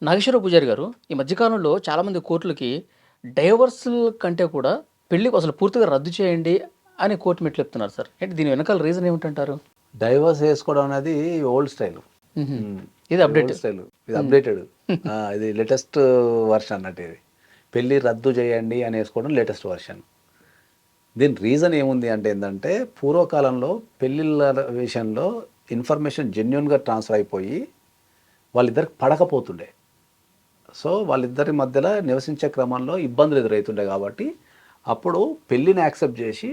నాగేశ్వరరావు పూజారి గారు, ఈ మధ్యకాలంలో చాలామంది కోర్టులకి డైవర్సుల కంటే కూడా పెళ్లి అసలు పూర్తిగా రద్దు చేయండి అని కోర్టు మెట్లెత్తున్నారు సార్. ఏంటి దీని వెనకాల రీజన్ ఏమిటంటారు? డైవర్స్ వేసుకోవడం అనేది ఓల్డ్ స్టైల్. హుహు. ఇది అప్డేట్. ఓల్డ్ స్టైల్, ఇది అప్డేటెడ్. ఇది లేటెస్ట్ వర్షన్ అన్నట్టు. ఇది పెళ్ళి రద్దు చేయండి అని వేసుకోవడం లేటెస్ట్ వర్షన్. దీని రీజన్ ఏముంది అంటే ఏంటంటే, పూర్వకాలంలో పెళ్ళిళ్ళ విషయంలో ఇన్ఫర్మేషన్ జెన్యున్గా ట్రాన్స్ఫర్ అయిపోయి వాళ్ళిద్దరికి పడకపోతుండే. సో వాళ్ళిద్దరి మధ్యలో నివసించే క్రమంలో ఇబ్బందులు ఎదురవుతుండే కాబట్టి అప్పుడు పెళ్ళిని యాక్సెప్ట్ చేసి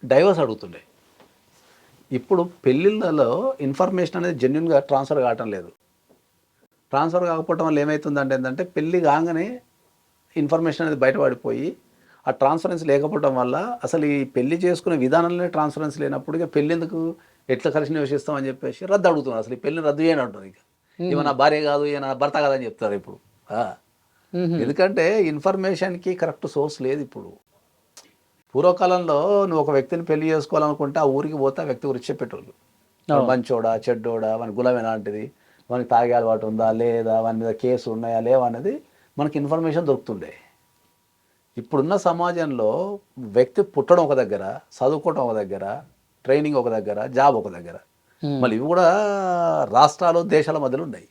డైవర్స్ అడుగుతుండే. ఇప్పుడు పెళ్ళిళ్ళలో ఇన్ఫర్మేషన్ అనేది జెన్యున్గా ట్రాన్స్ఫర్ కావటం లేదు. ట్రాన్స్ఫర్ కాకపోవడం వల్ల ఏమవుతుందంటే ఏంటంటే, పెళ్ళి కాగానే ఇన్ఫర్మేషన్ అనేది బయటపడిపోయి ఆ ట్రాన్స్పరెన్సీ లేకపోవడం వల్ల అసలు ఈ పెళ్లి చేసుకునే విధానంలోనే ట్రాన్స్పరెన్సీ లేనప్పుడు ఇక పెళ్ళి ఎందుకు ఎట్లా కలిసి నివసిస్తామని చెప్పేసి రద్దు అడుగుతున్నారు. అసలు ఈ పెళ్ళిని రద్దు చేయని అంటుంది. ఇక ఈమె నా భార్య కాదు, ఈయన నా భర్త కాదని చెప్తారు ఇప్పుడు. ఎందుకంటే ఇన్ఫర్మేషన్కి కరెక్ట్ సోర్స్ లేదు ఇప్పుడు. పూర్వకాలంలో నువ్వు ఒక వ్యక్తిని పెళ్లి చేసుకోవాలనుకుంటే ఆ ఊరికి పోతే ఆ వ్యక్తి గురించి చెప్పేటోళ్ళు. మంచోడా చెడ్డోడా, వాని గులం ఎలాంటిది, వానికి తాగే అలవాటు ఉందా లేదా, వాని మీద కేసు ఉన్నాయా లేవా అనేది మనకి ఇన్ఫర్మేషన్ దొరుకుతుండే. ఇప్పుడున్న సమాజంలో వ్యక్తి పుట్టడం ఒక దగ్గర, చదువుకోవడం ఒక దగ్గర, ట్రైనింగ్ ఒక దగ్గర, జాబ్ ఒక దగ్గర, మళ్ళీ ఇవి కూడా రాష్ట్రాలు దేశాల మధ్యలో ఉన్నాయి.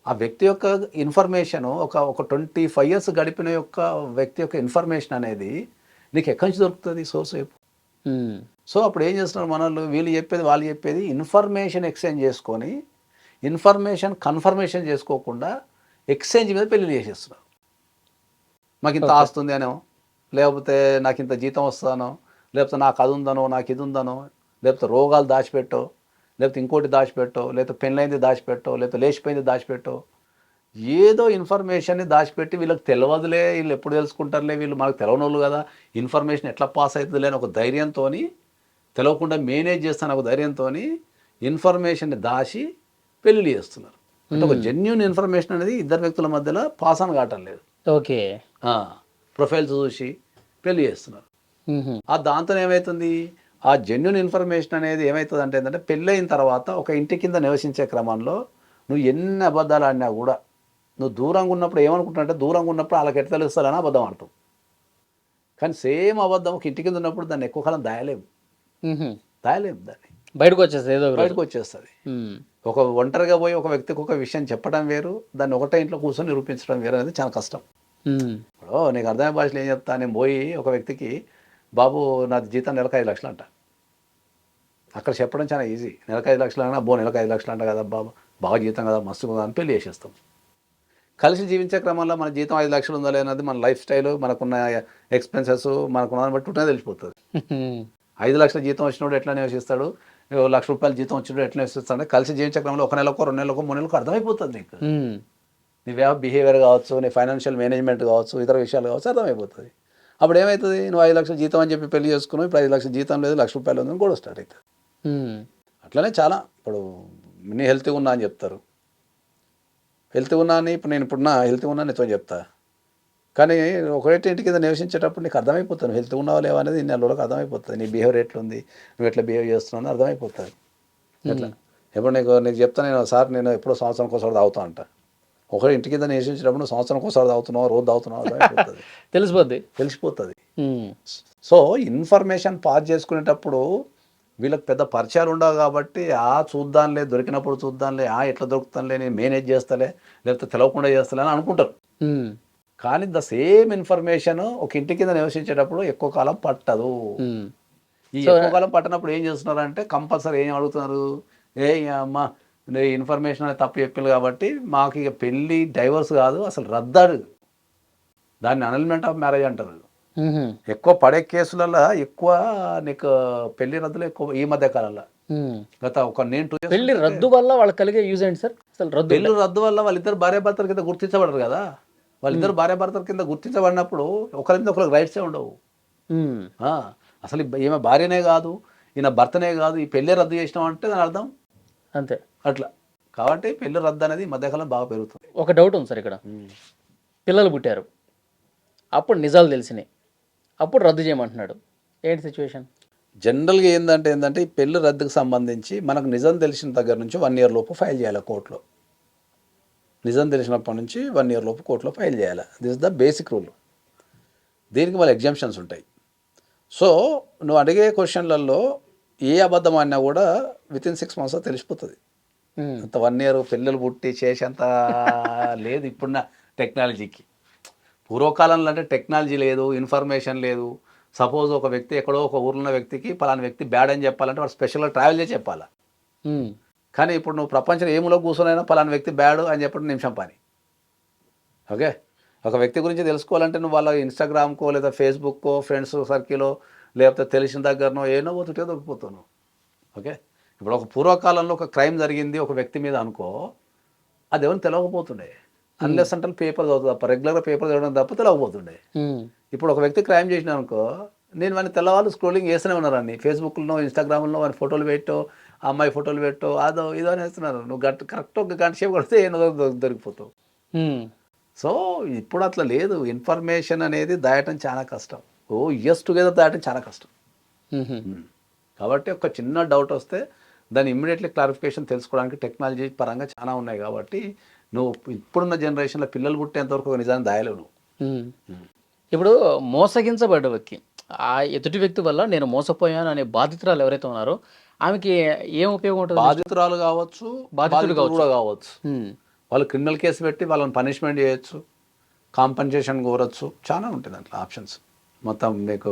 ఆ వ్యక్తి యొక్క ఇన్ఫర్మేషన్ ఒక 25 years గడిపిన యొక్క వ్యక్తి యొక్క ఇన్ఫర్మేషన్ అనేది నీకు ఎక్కడి నుంచి దొరుకుతుంది సోర్స్ వైపు. సో అప్పుడు ఏం చేస్తున్నారు మనల్ని, వీళ్ళు చెప్పేది వాళ్ళు చెప్పేది ఇన్ఫర్మేషన్ ఎక్స్చేంజ్ చేసుకొని ఇన్ఫర్మేషన్ కన్ఫర్మేషన్ చేసుకోకుండా ఎక్స్చేంజ్ మీద పెళ్ళిళ్ళు చేసేస్తున్నారు. మాకు ఇంత ఆస్తుంది అనో, లేకపోతే నాకు ఇంత జీతం వస్తుందనో, లేకపోతే నాకు అది ఉందనో, నాకు ఇది ఉందనో, లేకపోతే రోగాలు దాచిపెట్టో, లేకపోతే ఇంకోటి దాచిపెట్టో, లేకపోతే పెళ్ళైంది దాచిపెట్టో, లేకపోతే లేచిపోయింది దాచిపెట్టో, ఏదో ఇన్ఫర్మేషన్ని దాచిపెట్టి వీళ్ళకి తెలియదులే, వీళ్ళు ఎప్పుడు తెలుసుకుంటారులే, వీళ్ళు మనకు తెలియనోళ్ళు కదా, ఇన్ఫర్మేషన్ ఎట్లా పాస్ అవుతుందిలే అని ఒక ధైర్యంతో, తెలియకుండా మేనేజ్ చేస్తాను ఒక ధైర్యంతో ఇన్ఫర్మేషన్ని దాచి పెళ్ళిళ్ళు చేస్తున్నారు. అంటే ఒక జెన్యున్ ఇన్ఫర్మేషన్ అనేది ఇద్దరు వ్యక్తుల మధ్యలో పాస్ ఆన్ కావటం లేదు. ఓకే. ప్రొఫైల్స్ చూసి పెళ్లి చేస్తున్నారు. ఆ దాంతో ఏమవుతుంది, ఆ జెన్యున్ ఇన్ఫర్మేషన్ అనేది ఏమవుతుంది అంటే ఏంటంటే, పెళ్ళైన తర్వాత ఒక ఇంటి కింద నివసించే క్రమంలో నువ్వు ఎన్ని అబద్ధాలు ఆడినా కూడా, నువ్వు దూరంగా ఉన్నప్పుడు ఏమనుకుంటున్నావు, దూరంగా ఉన్నప్పుడు వాళ్ళకి ఎట్లా తెలుస్తారని అబద్ధం ఆడతావు. కానీ సేమ్ అబద్ధం ఒక ఇంటి కింద ఉన్నప్పుడు దాన్ని ఎక్కువ కాలం దాయలేము. దాన్ని బయటకు వచ్చేస్తుంది, ఏదో బయటకు వచ్చేస్తుంది. ఒక ఒంటరిగా పోయి ఒక వ్యక్తికి ఒక విషయం చెప్పడం వేరు, దాన్ని ఒకటే ఇంట్లో కూర్చొని నిరూపించడం వేరు అనేది చాలా కష్టం. ఇప్పుడు నీకు అర్థమైన భాషలో ఏం చెప్తా, నేను పోయి ఒక వ్యక్తికి, బాబు నాది జీతం నెలకు 5 లక్షలు అంట, అక్కడ చెప్పడం చాలా ఈజీ. నెలకు 5 లక్షలు అన్నా, నెలకు 5 లక్షలు అంట కదా బాబు, బాగా జీతం కదా, మస్తు కదా అని పెళ్లి చేసేస్తాం. కలిసి జీవించే క్రమంలో మన జీతం 5 లక్షలు ఉందా లేదన్నది మన లైఫ్ స్టైల్, మనకున్న ఎక్స్పెన్సెస్, మనకున్న దాన్ని బట్టి ఉంటే తెలిసిపోతుంది. 5 లక్షల జీతం వచ్చినప్పుడు ఎట్లా నివసిస్తాడు, ₹1,00,000 జీతం వచ్చినప్పుడు ఎట్లా నివసిస్తాడు, కలిసి జీవించే క్రమంలో 1 నెలకో 2 నెలలకో 3 నెలలకు అర్థమైపోతుంది నీకు. నీ బిహేవియర్ కావచ్చు, నీ ఫైనాన్షియల్ మేనేజ్మెంట్ కావచ్చు, ఇతర విషయాలు కావచ్చు, అర్థమైపోతుంది. అప్పుడు ఏమవుతుంది, నువ్వు 5 లక్షల జీతం అని చెప్పి పెళ్లి చేసుకున్నావు, ఇప్పుడు 5 లక్షల జీతం లేదు, ₹1,00,000 ఉందని కూడా స్టార్ట్ అవుతుంది. అట్లనే చాలా, ఇప్పుడు నీ హెల్తీగా ఉన్నా అని చెప్తారు, హెల్తీ ఉన్నా అని, ఇప్పుడు నేను ఇప్పుడున్నా హెల్తీ ఉన్నా నీతో చెప్తా, కానీ ఒకటే ఇంటి కింద నివసించేటప్పుడు నీకు అర్థమైపోతుంది నువ్వు హెల్తీ ఉన్నావా లేవా అనేది. ఇన్ని నెలలకు అర్థమైపోతుంది, నీ బిహేవియర్ ఎట్లుంది, నువ్వు ఎట్లా బిహేవ్ చేస్తున్నావు అని అర్థమైపోతుంది. ఎట్లా ఎప్పుడు నీకు చెప్తా నేను, సార్ నేను ఎప్పుడో సంవత్సరానికి ఒకసారి తాగుతా అంట, ఒకరి ఇంటి కింద నివసించినప్పుడు సంవత్సరానికి ఒకసారి తాగుతున్నావు, రోజు తాగుతున్నావు అర్థమైపోతుంది, తెలిసిపోతుంది. సో ఇన్ఫర్మేషన్ పాస్ చేసుకునేటప్పుడు వీళ్ళకి పెద్ద పరిచయాలు ఉండవు కాబట్టి, చూద్దాంలే, దొరికినప్పుడు చూద్దాంలే, ఎట్లా దొరుకుతానులే, నేను మేనేజ్ చేస్తాలే, లేకపోతే తెలవకుండా చేస్తాలే అని అనుకుంటారు. కానీ ద సేమ్ ఇన్ఫర్మేషన్ ఒక ఇంటి కింద నివసించేటప్పుడు ఎక్కువ కాలం పట్టదు. ఈ ఎక్కువ కాలం పట్టనప్పుడు ఏం చేస్తున్నారంటే, కంపల్సరీ ఏం అడుగుతున్నారు, అమ్మా ఇన్ఫర్మేషన్ అనేది తప్పు చెప్పింది కాబట్టి మాకు ఇక పెళ్ళి డైవర్స్ కాదు, అసలు రద్దాడు, దాన్ని అనల్మెంట్ ఆఫ్ మ్యారేజ్ అంటారు. ఎక్కువ పడే కేసులలో ఎక్కువ నీకు పెళ్లి రద్దులు ఎక్కువ ఈ మధ్య కాలంలో. గత ఒక నేను 2 years పెళ్లి రద్దు వల్ల వాళ్ళకి కలిగే యూజ్ ఏంటి సార్? అసలు పెళ్లి రద్దు వల్ల వాళ్ళిద్దరు భార్యాభర్తల కింద గుర్తించబడరు కదా, వాళ్ళిద్దరు భార్యాభర్తల కింద గుర్తించబడినప్పుడు ఒకరి మీద ఒకరికి రైట్సే ఉండవు. అసలు ఈమె భార్యనే కాదు, ఈయన భర్తనే కాదు, ఈ పెళ్ళి రద్దు చేసినాం అంటే దాని అర్థం అంతే. అట్లా కాబట్టి పెళ్లి రద్దు అనేది ఈ మధ్యకాలం బాగా పెరుగుతుంది. ఒక డౌట్ ఉంది సార్ ఇక్కడ, పిల్లలు పుట్టారు, అప్పుడు నిజాలు తెలిసినాయి, అప్పుడు రద్దు చేయమంటున్నాడు, ఏంటి సిచ్యువేషన్? జనరల్గా ఏంటంటే ఈ పెళ్లి రద్దుకు సంబంధించి మనకు నిజం తెలిసిన దగ్గర నుంచి 1 year లోపు ఫైల్ చేయాలి కోర్టులో. నిజం తెలిసినప్పటి నుంచి 1 year లోపు కోర్టులో ఫైల్ చేయాలి. This is the basic rule. దీనికి వాళ్ళ ఎగ్జామ్షన్స్ ఉంటాయి. సో నువ్వు అడిగే క్వశ్చన్లలో ఏ అబద్ధం అన్నా కూడా వితిన్ 6 months తెలిసిపోతుంది. అంత 1 year పిల్లలు పుట్టి చేసేంత లేదు ఇప్పుడున్న టెక్నాలజీకి. పూర్వకాలంలో అంటే టెక్నాలజీ లేదు, ఇన్ఫర్మేషన్ లేదు. సపోజ్ ఒక వ్యక్తి ఎక్కడో ఒక ఊర్లో ఉన్న వ్యక్తికి పలానా వ్యక్తి బ్యాడ్ అని చెప్పాలంటే వాడు స్పెషల్గా ట్రావెల్ చేసి చెప్పాలా. కానీ ఇప్పుడు నువ్వు ప్రపంచం ఏములో కూర్చొనైనా పలానా వ్యక్తి బ్యాడ్ అని చెప్పడం నిమిషం పని. ఓకే, ఒక వ్యక్తి గురించి తెలుసుకోవాలంటే నువ్వు వాళ్ళ ఇన్స్టాగ్రామ్కో లేదా ఫేస్బుక్కో ఫ్రెండ్స్ సర్కిల్లో లేకపోతే తెలిసిన దగ్గరనో ఏనో పోతుంటే దొరికిపోతావు. ఓకే, ఇప్పుడు ఒక పూర్వకాలంలో ఒక క్రైమ్ జరిగింది ఒక వ్యక్తి మీద అనుకో, అది ఎవరిని తెలియకపోతుండే. అన్లెస్ అంటే పేపర్ చదువుతుంది తప్ప, రెగ్యులర్గా పేపర్ చదవడం తప్ప తెలియకపోతుండే. ఇప్పుడు ఒక వ్యక్తి క్రైమ్ చేసిన అనుకో, నేను వాడిని తెల్లవాళ్ళు స్క్రోలింగ్ చేస్తూనే ఉన్నారు అన్ని ఫేస్బుక్లో ఇన్స్టాగ్రామ్లో వాడి ఫోటోలు పెట్టో, అమ్మాయి ఫోటోలు పెట్టో, అదో ఇదో అని వేస్తున్నారు. నువ్వు కరెక్ట్ ఒక గంట సేపు కొడితే ఏదో దొరికిపోతావు. సో ఇప్పుడు అట్లా లేదు. ఇన్ఫర్మేషన్ అనేది దాయటం చాలా కష్టం. ఇయర్స్ టుగెదర్ దాయటం చాలా కష్టం. కాబట్టి ఒక చిన్న డౌట్ వస్తే దాన్ని ఇమ్మీడియట్లీ క్లారిఫికేషన్ తెలుసుకోవడానికి టెక్నాలజీ పరంగా చాలా ఉన్నాయి. కాబట్టి నువ్వు ఇప్పుడున్న జనరేషన్లో పిల్లలు పుట్టేంతవరకు ఒక నిజాన్ని దాయలేవు నువ్వు. ఇప్పుడు మోసగించబడ్డ వ్యక్తి, ఆ ఎదుటి వ్యక్తి వల్ల నేను మోసపోయాను అనే బాధితురాలు ఎవరైతే ఉన్నారో ఆమెకి ఏం ఉపయోగం ఉంటుంది? బాధితురాలు కావచ్చు, బాధితులు కూడా కావచ్చు. వాళ్ళు క్రిమినల్ కేసు పెట్టి వాళ్ళని పనిష్మెంట్ చేయొచ్చు, కాంపన్సేషన్ కోరచ్చు, చాలా ఉంటుంది అట్లా ఆప్షన్స్. మొత్తం మీకు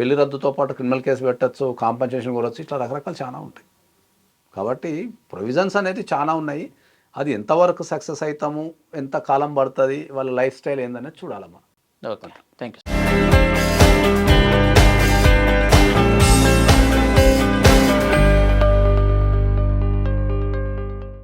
పెళ్లి రద్దుతో పాటు క్రిమినల్ కేసు పెట్టచ్చు, కాంపన్సేషన్ కోరచ్చు, ఇట్లా రకరకాలు చాలా ఉంటాయి. కాబట్టి ప్రొవిజన్స్ అనేది చాలా ఉన్నాయి. అది ఎంతవరకు సక్సెస్ అవుతాము, ఎంత కాలం పడుతుంది, వాళ్ళ లైఫ్ స్టైల్ ఏందనేది చూడాలమ్మా. Okay, thank you.